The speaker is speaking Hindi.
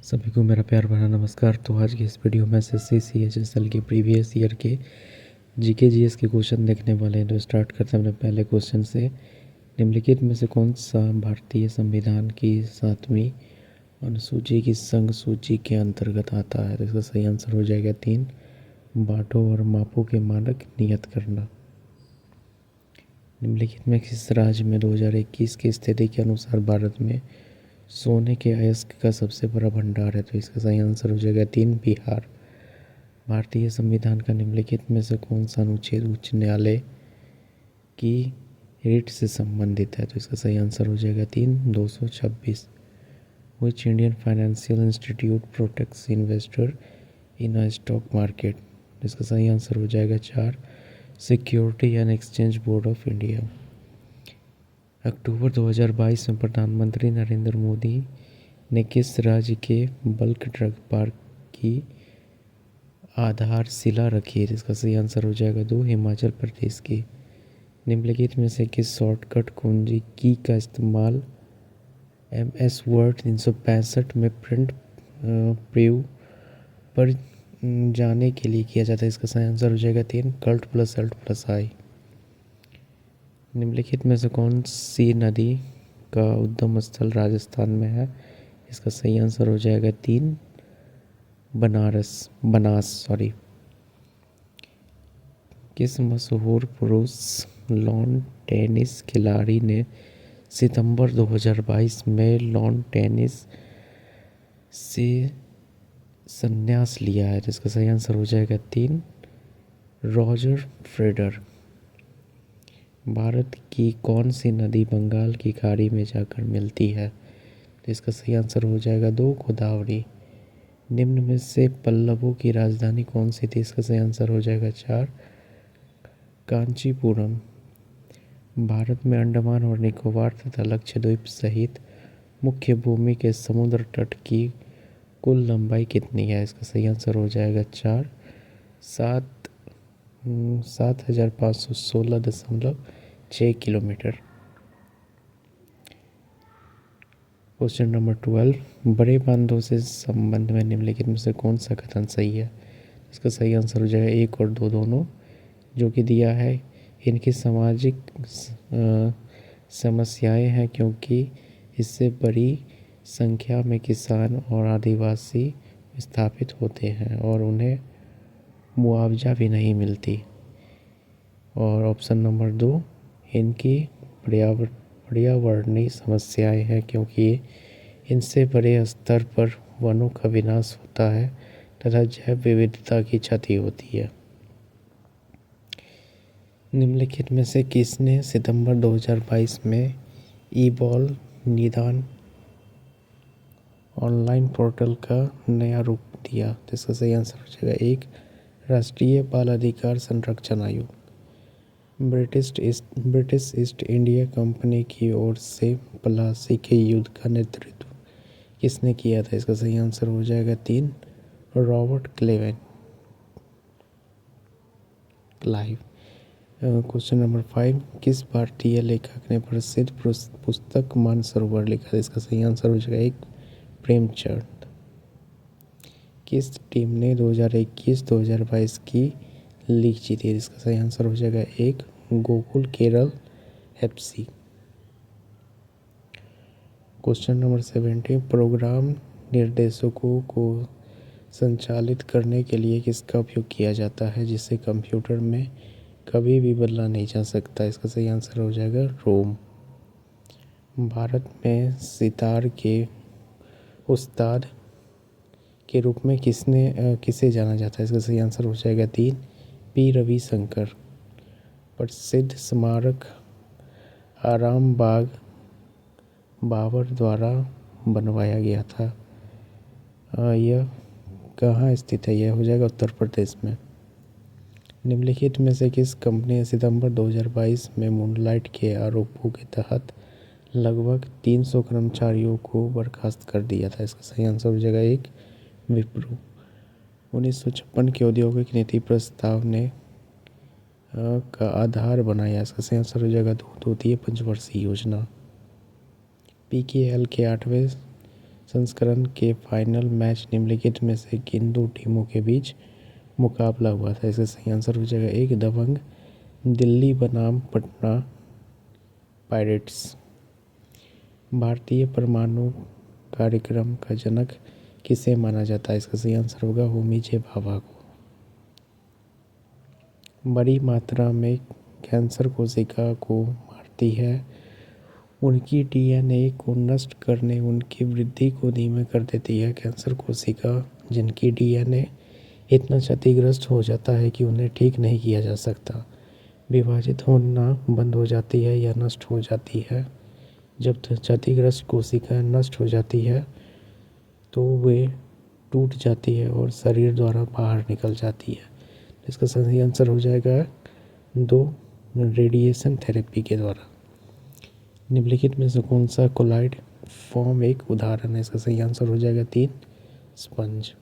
सभी को मेरा प्यार भरा नमस्कार। तो आज की इस वीडियो में एसएससी CHSL के प्रीवियस ईयर के जीके जीएस के क्वेश्चन देखने वाले हैं। तो स्टार्ट करते हैं अपने पहले क्वेश्चन से। निम्नलिखित में से कौन सा भारतीय संविधान की 7वीं अनुसूची की संघ सूची के अंतर्गत आता है? तो इसका सही आंसर हो जाएगा 3, बांटो और मापो के मानक नियत करना। निम्नलिखित में किस राज्य में 2021 की स्थिति के अनुसार भारत में सोने के अयस्क का सबसे बड़ा भंडार है? तो इसका सही आंसर हो जाएगा 3, बिहार। भारतीय संविधान का निम्नलिखित में से कौन सा अनुच्छेद उच्च न्यायालय की रिट से संबंधित है? तो इसका सही आंसर हो जाएगा 3, 226। Which Indian financial institute protects investor in a stock market? इसका सही आंसर हो जाएगा 4, security and exchange board of India. अक्टूबर 2022 में प्रधानमंत्री नरेंद्र मोदी ने किस राज्य के बल्क ड्रग पार्क की आधारशिला रखी है? इसका सही आंसर हो जाएगा 2, हिमाचल प्रदेश की। निम्नलिखित में से किस शॉर्टकट कुंजी की का इस्तेमाल MS वर्ड 365 में प्रिंट प्रीव्यू पर जाने के लिए किया जाता है? इसका सही आंसर हो जाएगा 3, Ctrl+Alt+I। निम्नलिखित में से कौन सी नदी का उद्गम स्थल राजस्थान में है? इसका सही आंसर हो जाएगा 3, बनास। किस मशहूर पुरुष लॉन टेनिस खिलाड़ी ने सितंबर 2022 में लॉन टेनिस से संन्यास लिया है? तो इसका सही आंसर हो जाएगा 3, रॉजर फेडरर। भारत की कौन सी नदी बंगाल की खाड़ी में जाकर मिलती है? तो इसका सही आंसर हो जाएगा 2, गोदावरी। निम्न में से पल्लवों की राजधानी कौन सी थी? इसका सही आंसर हो जाएगा 4, कांचीपुरम। भारत में अंडमान और निकोबार तथा लक्षद्वीप सहित मुख्य भूमि के समुद्र तट की कुल लंबाई कितनी है? इसका सही आंसर हो जाएगा 4, 7,516.6 किलोमीटर। क्वेश्चन नंबर 12, बड़े बांधों से संबंध में निम्नलिखित में से कौन सा कथन सही है? इसका सही आंसर हो जाएगा 1 और 2 दोनों, जो कि दिया है इनकी सामाजिक समस्याएं हैं क्योंकि इससे बड़ी संख्या में किसान और आदिवासी विस्थापित होते हैं और उन्हें मुआवजा भी नहीं मिलती। और ऑप्शन नंबर 2, इनकी पर्यावरणीय समस्याएं हैं क्योंकि इनसे बड़े स्तर पर वनों का विनाश होता है तथा जैव विविधता की क्षति होती है। निम्नलिखित में से किसने सितंबर 2022 में ई-बॉल निदान ऑनलाइन पोर्टल का नया रूप दिया? तो इसका सही आंसर हो जाएगा 1, राष्ट्रीय बाल अधिकार संरक्षण आयोग। ब्रिटिश ईस्ट इंडिया कंपनी की ओर से प्लासी के युद्ध का नेतृत्व किसने किया था? इसका सही आंसर हो जाएगा 3, रॉबर्ट क्लाइव। क्वेश्चन नंबर 5, किस भारतीय लेखक ने प्रसिद्ध पुस्तक मानसरोवर लिखा? इसका सही आंसर हो जाएगा 1, प्रेमचंद। किस टीम ने 2021-2022 की लीग जीती? इसका सही आंसर हो जाएगा 1, Gokul Kerala FC। Question number 17, programme निर्देशकों को संचालित करने के लिए किसका उपयोग किया जाता है जिसे कंप्यूटर में कभी भी बदला नहीं जा सकता? इसका सही आंसर हो जाएगा रोम। भारत में सितार के उस्ताद के रूप में किसे जाना जाता है? इसका सही आंसर हो जाएगा 3, P रविशंकर। प्रसिद्ध स्मारक आराम बाग बाबर द्वारा बनवाया गया था, यह कहाँ स्थित है? यह हो जाएगा उत्तर प्रदेश में। निम्नलिखित में से किस कंपनी ने सितंबर 2022 में मूनलाइट के आरोपों के तहत लगभग 300 कर्मचारियों को बर्खास्त कर दिया था? इसका सही आंसर हो जाएगा 1, विप्रो। 1956 के औद्योगिक नीति प्रस्ताव ने का आधार बनाया? इसका सही आंसर हो जाएगा 2, द्वितीय पंचवर्षीय योजना। PKL के 8वें संस्करण के फाइनल मैच निम्नलिखित में से किन दो टीमों के बीच मुकाबला हुआ था? इसका सही आंसर हो जाएगा एक दबंग दिल्ली बनाम पटना पायरेट्स। भारतीय परमाणु कार्यक्रम का जनक किसे माना जाता है? इसका सही आंसर होगा होमी जे भाभा को। बड़ी मात्रा में कैंसर कोशिका को मारती है, उनकी डीएनए को नष्ट करने उनकी वृद्धि को धीमा कर देती है। कैंसर कोशिका जिनकी डीएनए इतना क्षतिग्रस्त हो जाता है कि उन्हें ठीक नहीं किया जा सकता, विभाजित होना बंद हो जाती है या नष्ट हो जाती है। जब क्षतिग्रस्त कोशिका नष्ट हो जाती है तो वे टूट जाती है और शरीर द्वारा बाहर निकल जाती है। इसका सही आंसर हो जाएगा 2 रेडिएशन थेरेपी के द्वारा। निम्नलिखित में से कौन सा कोलाइड फॉर्म एक उदाहरण है? इसका सही आंसर हो जाएगा 3 स्पंज।